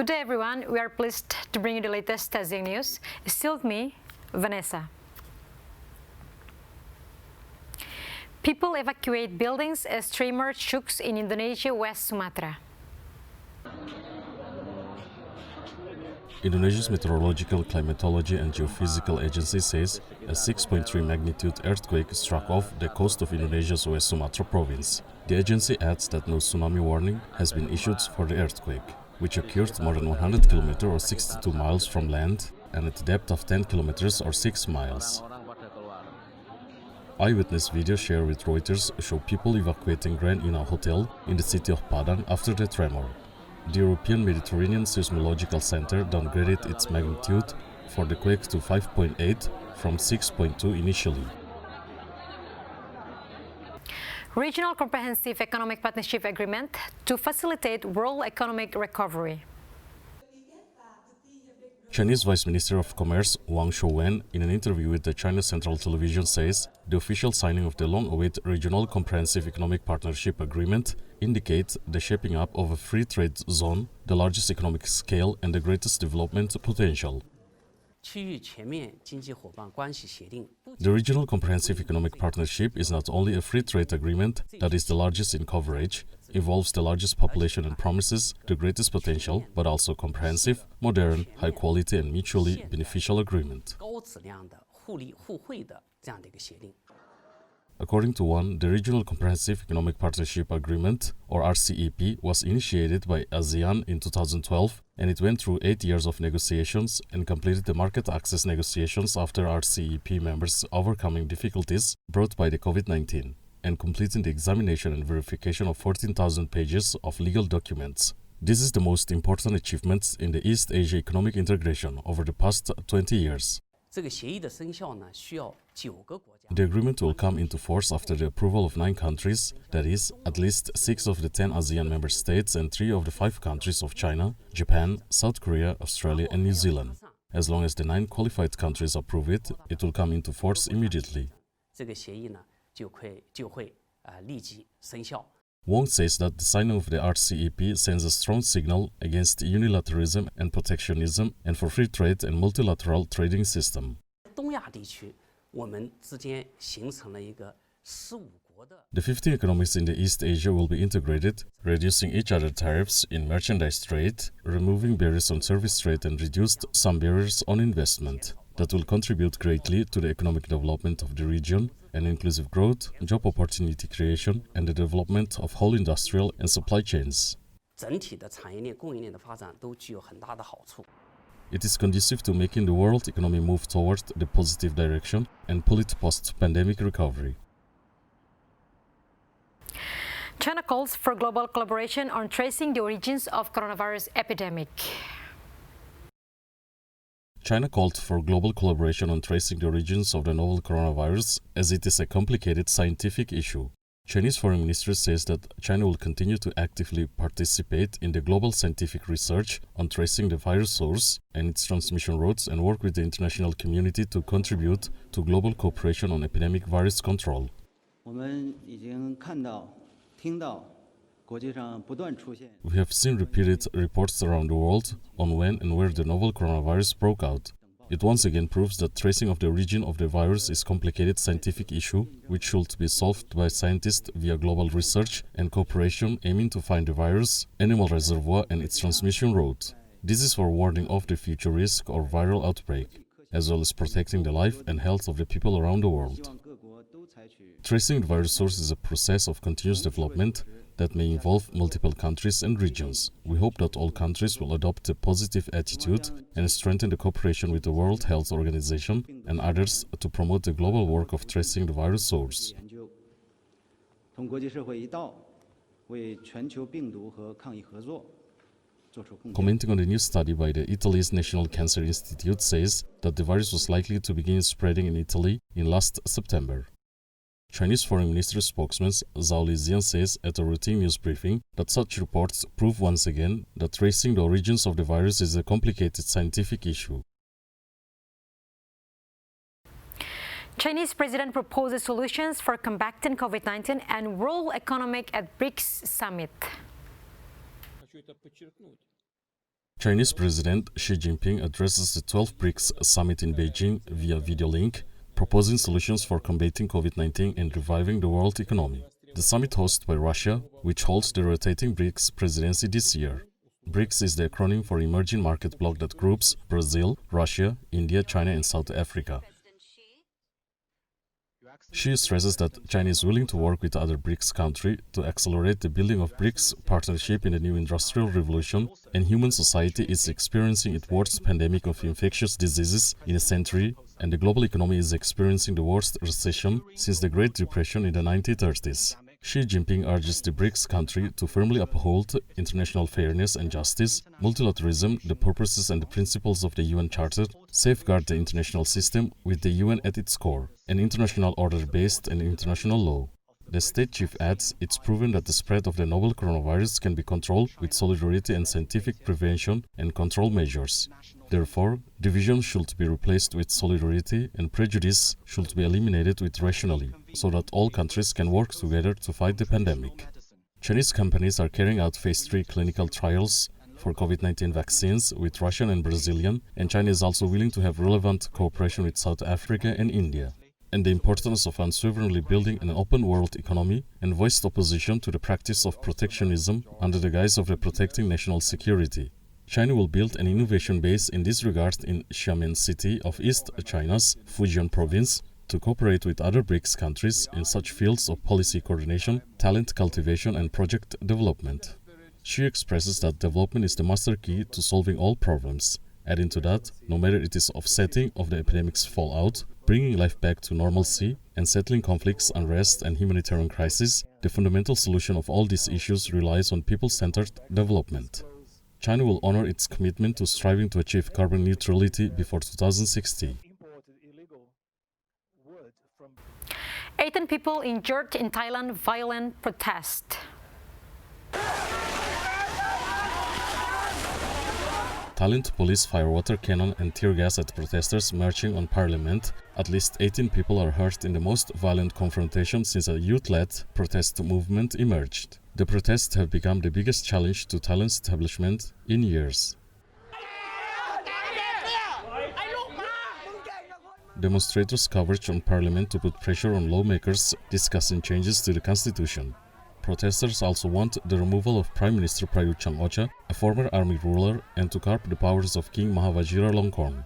Good day, everyone. We are pleased to bring you the latest ASEAN news. Still with me, Vanessa. People evacuate buildings as tremor shocks in Indonesia, West Sumatra. Indonesia's Meteorological, Climatology and Geophysical Agency says a 6.3 magnitude earthquake struck off the coast of Indonesia's West Sumatra province. The agency adds that no tsunami warning has been issued for the earthquake, which occurred more than 100 kilometers or 62 miles from land and at a depth of 10 kilometers or 6 miles. Eyewitness videos shared with Reuters show people evacuating Grand Ina Hotel in the city of Padang after the tremor. The European Mediterranean Seismological Center downgraded its magnitude for the quake to 5.8 from 6.2 initially. Regional Comprehensive Economic Partnership Agreement to facilitate world economic recovery. Chinese Vice Minister of Commerce Wang Shouwen, in an interview with the China Central Television, says the official signing of the long-awaited Regional Comprehensive Economic Partnership Agreement indicates the shaping up of a free trade zone, the largest economic scale and the greatest development potential. The Regional Comprehensive Economic Partnership is not only a free trade agreement that is the largest in coverage, involves the largest population and promises the greatest potential, but also comprehensive, modern, high quality and mutually beneficial agreement. According to Wang, the Regional Comprehensive Economic Partnership Agreement, or RCEP, was initiated by ASEAN in 2012, and it went through 8 years of negotiations and completed the market access negotiations after RCEP members overcoming difficulties brought by the COVID-19 and completing the examination and verification of 14,000 pages of legal documents. This is the most important achievement in the East Asia economic integration over the past 20 years. The agreement will come into force after the approval of 9 countries, that is, at least 6 of the 10 ASEAN member states and 3 of the 5 countries of China, Japan, South Korea, Australia and New Zealand. As long as the 9 qualified countries approve it, it will come into force immediately. Wang says that the signing of the RCEP sends a strong signal against unilateralism and protectionism and for free trade and multilateral trading system. The 15 economies in the East Asia will be integrated, reducing each other's tariffs in merchandise trade, removing barriers on service trade and reduced some barriers on investment. That will contribute greatly to the economic development of the region and inclusive growth, job opportunity creation and the development of whole industrial and supply chains. It is conducive to making the world economy move toward the positive direction and pull it post-pandemic recovery. China calls for global collaboration on tracing the origins of coronavirus epidemic. China called for global collaboration on tracing the origins of the novel coronavirus as it is a complicated scientific issue. Chinese Foreign Ministry says that China will continue to actively participate in the global scientific research on tracing the virus source and its transmission routes and work with the international community to contribute to global cooperation on epidemic virus control. We have seen repeated reports around the world on when and where the novel coronavirus broke out. It once again proves that tracing of the origin of the virus is a complicated scientific issue which should be solved by scientists via global research and cooperation aiming to find the virus, animal reservoir and its transmission route. This is for warding off the future risk or viral outbreak, as well as protecting the life and health of the people around the world. Tracing the virus source is a process of continuous development that may involve multiple countries and regions. We hope that all countries will adopt a positive attitude and strengthen the cooperation with the World Health Organization and others to promote the global work of tracing the virus source. Commenting on the new study by the Italy's National Cancer Institute says that the virus was likely to begin spreading in Italy in last September. Chinese Foreign Ministry spokesman Zhao Lijian says at a routine news briefing that such reports prove once again that tracing the origins of the virus is a complicated scientific issue. Chinese president proposes solutions for combating COVID-19 and world economic at BRICS summit. Chinese President Xi Jinping addresses the 12th BRICS summit in Beijing via video link, proposing solutions for combating COVID-19 and reviving the world economy. The summit hosted by Russia, which holds the rotating BRICS presidency this year. BRICS is the acronym for Emerging Market Bloc that groups Brazil, Russia, India, China and South Africa. Xi stresses that China is willing to work with other BRICS countries to accelerate the building of BRICS partnership in the new industrial revolution, and human society is experiencing its worst pandemic of infectious diseases in a century, and the global economy is experiencing the worst recession since the Great Depression in the 1930s. Xi Jinping urges the BRICS country to firmly uphold international fairness and justice, multilateralism, the purposes and the principles of the UN Charter, safeguard the international system with the UN at its core, an international order based on international law. The state chief adds, it's proven that the spread of the novel coronavirus can be controlled with solidarity and scientific prevention and control measures. Therefore, division should be replaced with solidarity and prejudice should be eliminated with rationality, so that all countries can work together to fight the pandemic. Chinese companies are carrying out phase 3 clinical trials for COVID-19 vaccines with Russian and Brazilian, and China is also willing to have relevant cooperation with South Africa and India. And the importance of unsovereignly building an open world economy and voiced opposition to the practice of protectionism under the guise of protecting national security. China will build an innovation base in this regard in Xiamen city of East China's Fujian province to cooperate with other BRICS countries in such fields of policy coordination, talent cultivation and project development. Xi expresses that development is the master key to solving all problems, adding to that, no matter it is offsetting of the epidemic's fallout, bringing life back to normalcy, and settling conflicts, unrest and humanitarian crises, the fundamental solution of all these issues relies on people-centered development. China will honor its commitment to striving to achieve carbon neutrality before 2060. 18 people injured in Thailand violent protest. Thailand police fire water cannon and tear gas at protesters marching on parliament. At least 18 people are hurt in the most violent confrontation since a youth-led protest movement emerged. The protests have become the biggest challenge to Thailand's establishment in years. Demonstrators converged on parliament to put pressure on lawmakers discussing changes to the constitution. Protesters also want the removal of Prime Minister Prayut Chan-o-cha, a former army ruler, and to curb the powers of King Mahavajiralongkorn.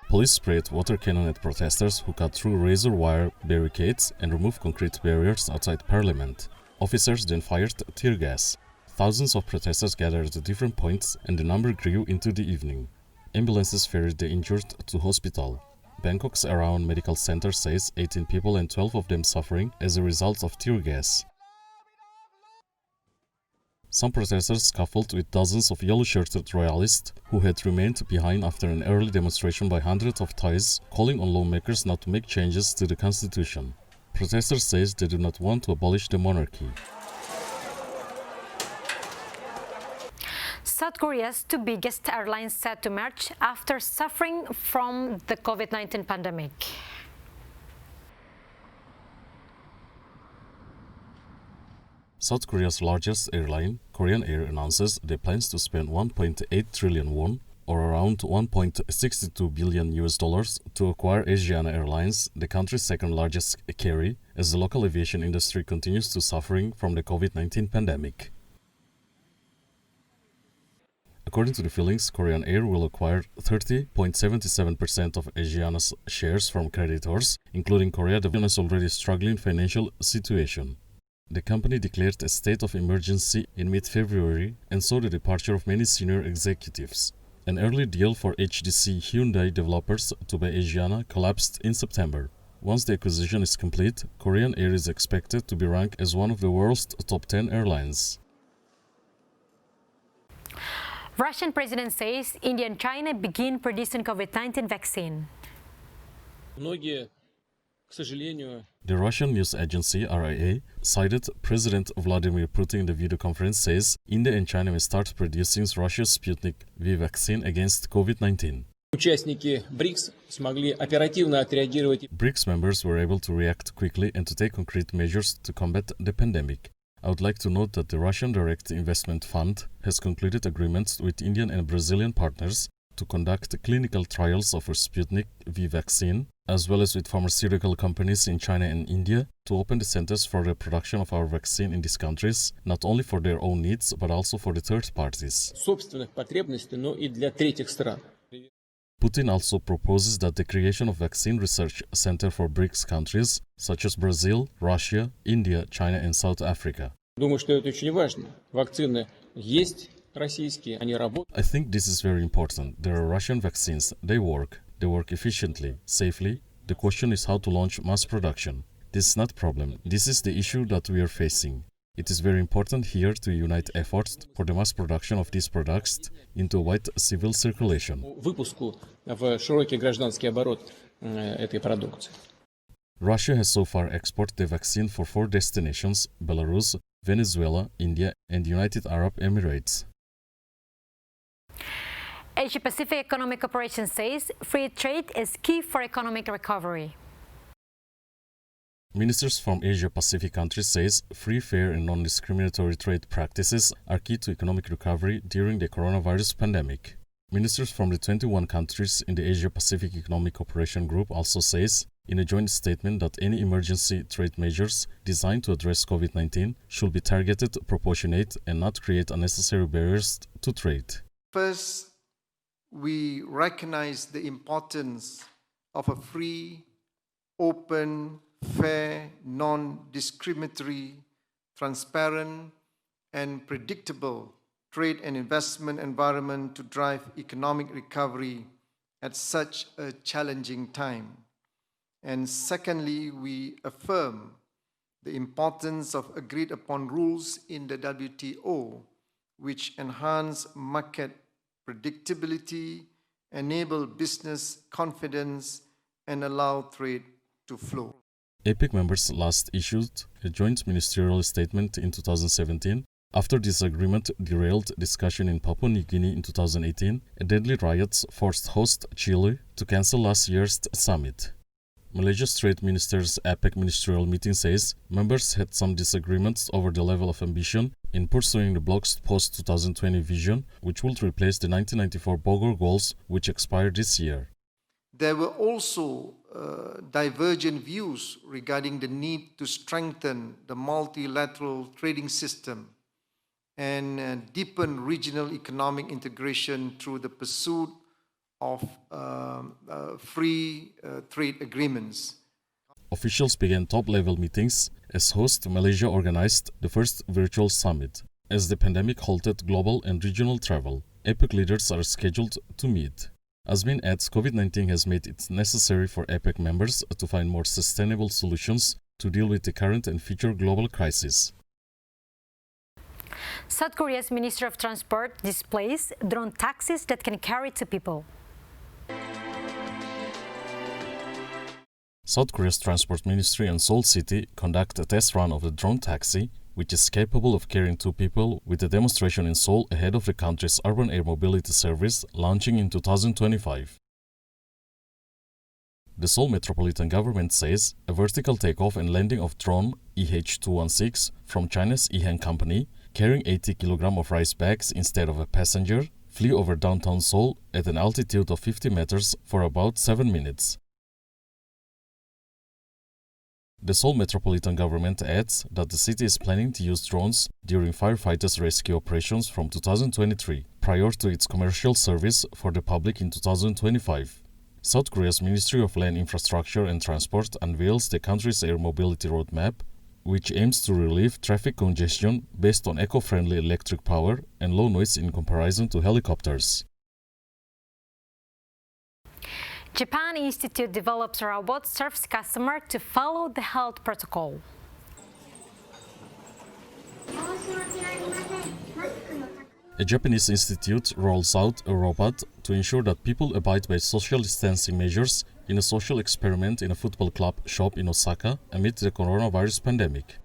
Police sprayed water cannon at protesters who cut through razor wire barricades and removed concrete barriers outside parliament. Officers then fired tear gas. Thousands of protesters gathered at different points and the number grew into the evening. Ambulances ferried the injured to hospital. Bangkok's Around Medical Center says 18 people and 12 of them suffering as a result of tear gas. Some protesters scuffled with dozens of yellow-shirted royalists who had remained behind after an early demonstration by hundreds of Thais calling on lawmakers not to make changes to the constitution. Protesters say they do not want to abolish the monarchy. South Korea's two biggest airlines set to merge after suffering from the COVID-19 pandemic. South Korea's largest airline, Korean Air, announces they plans to spend 1.8 trillion won, or around $1.62 billion to acquire Asiana Airlines, the country's second largest carrier, as the local aviation industry continues to suffering from the COVID-19 pandemic. According to the filings, Korean Air will acquire 30.77% of Asiana's shares from creditors, including Korea, the is already struggling financial situation. The company declared a state of emergency in mid-February and saw the departure of many senior executives. An early deal for HDC Hyundai developers to buy Asiana collapsed in September. Once the acquisition is complete, Korean Air is expected to be ranked as one of the world's top 10 airlines. Russian president says India and China begin producing COVID-19 vaccine. The Russian news agency RIA cited President Vladimir Putin in the video conference says India and China may start producing Russia's Sputnik V vaccine against COVID-19. BRICS members were able to react quickly and to take concrete measures to combat the pandemic. I would like to note that the Russian Direct Investment Fund has concluded agreements with Indian and Brazilian partners to conduct clinical trials of our Sputnik V vaccine, as well as with pharmaceutical companies in China and India to open the centers for the production of our vaccine in these countries, not only for their own needs, but also for the third parties. Собственных потребностей, но и для третьих стран. Putin also proposes that the creation of vaccine research center for BRICS countries, such as Brazil, Russia, India, China and South Africa. Думаю, что это очень важно. Вакцины есть российские, они работают. I think this is very important. There are Russian vaccines. They work efficiently, safely. The question is how to launch mass production. This is not a problem. This is the issue that we are facing. It is very important here to unite efforts for the mass production of these products into a wide civil circulation. Выпуску в широкий гражданский оборот этой продукции. Russia has so far exported the vaccine for 4 destinations: Belarus, Venezuela, India and United Arab Emirates. Asia-Pacific Economic Cooperation says free trade is key for economic recovery. Ministers from Asia-Pacific countries says free, fair and non-discriminatory trade practices are key to economic recovery during the coronavirus pandemic. Ministers from the 21 countries in the Asia-Pacific Economic Cooperation Group also says in a joint statement that any emergency trade measures designed to address COVID-19 should be targeted, proportionate and not create unnecessary barriers to trade. First, we recognize the importance of a free, open, fair, non-discriminatory, transparent, and predictable trade and investment environment to drive economic recovery at such a challenging time. And secondly, we affirm the importance of agreed upon rules in the WTO, which enhance market predictability, enable business confidence, and allow trade to flow. APEC members last issued a joint ministerial statement in 2017 after disagreement derailed discussion in Papua New Guinea in 2018 and deadly riots forced host Chile to cancel last year's summit. Malaysia's Trade Ministers' APEC ministerial meeting says members had some disagreements over the level of ambition in pursuing the bloc's post-2020 vision, which would replace the 1994 Bogor goals, which expired this year. There were also divergent views regarding the need to strengthen the multilateral trading system and deepen regional economic integration through the pursuit of free trade agreements. Officials began top-level meetings as host Malaysia organized the first virtual summit. As the pandemic halted global and regional travel, APEC leaders are scheduled to meet. Azmin adds COVID-19 has made it necessary for APEC members to find more sustainable solutions to deal with the current and future global crisis. South Korea's Minister of Transport displays drone taxis that can carry 2 people. South Korea's Transport Ministry and Seoul City conduct a test run of the drone taxi, which is capable of carrying 2 people, with a demonstration in Seoul ahead of the country's urban air mobility service launching in 2025. The Seoul Metropolitan Government says a vertical takeoff and landing of drone EH-216 from China's EHang company, carrying 80 kg of rice bags instead of a passenger, flew over downtown Seoul at an altitude of 50 meters for about 7 minutes. The Seoul Metropolitan Government adds that the city is planning to use drones during firefighters' rescue operations from 2023, prior to its commercial service for the public in 2025. South Korea's Ministry of Land Infrastructure and Transport unveils the country's air mobility roadmap, which aims to relieve traffic congestion based on eco-friendly electric power and low noise in comparison to helicopters. Japan Institute develops a robot serves customer to follow the health protocol. A Japanese institute rolls out a robot to ensure that people abide by social distancing measures in a social experiment in a football club shop in Osaka amid the coronavirus pandemic.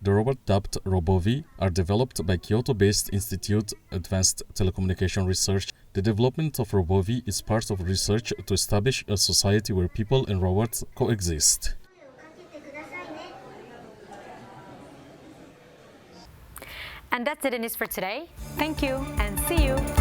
The robot dubbed Robovi are developed by Kyoto-based Institute Advanced Telecommunication Research. The development of Robovi is part of research to establish a society where people and robots coexist. And that's it in news for today. Thank you and see you.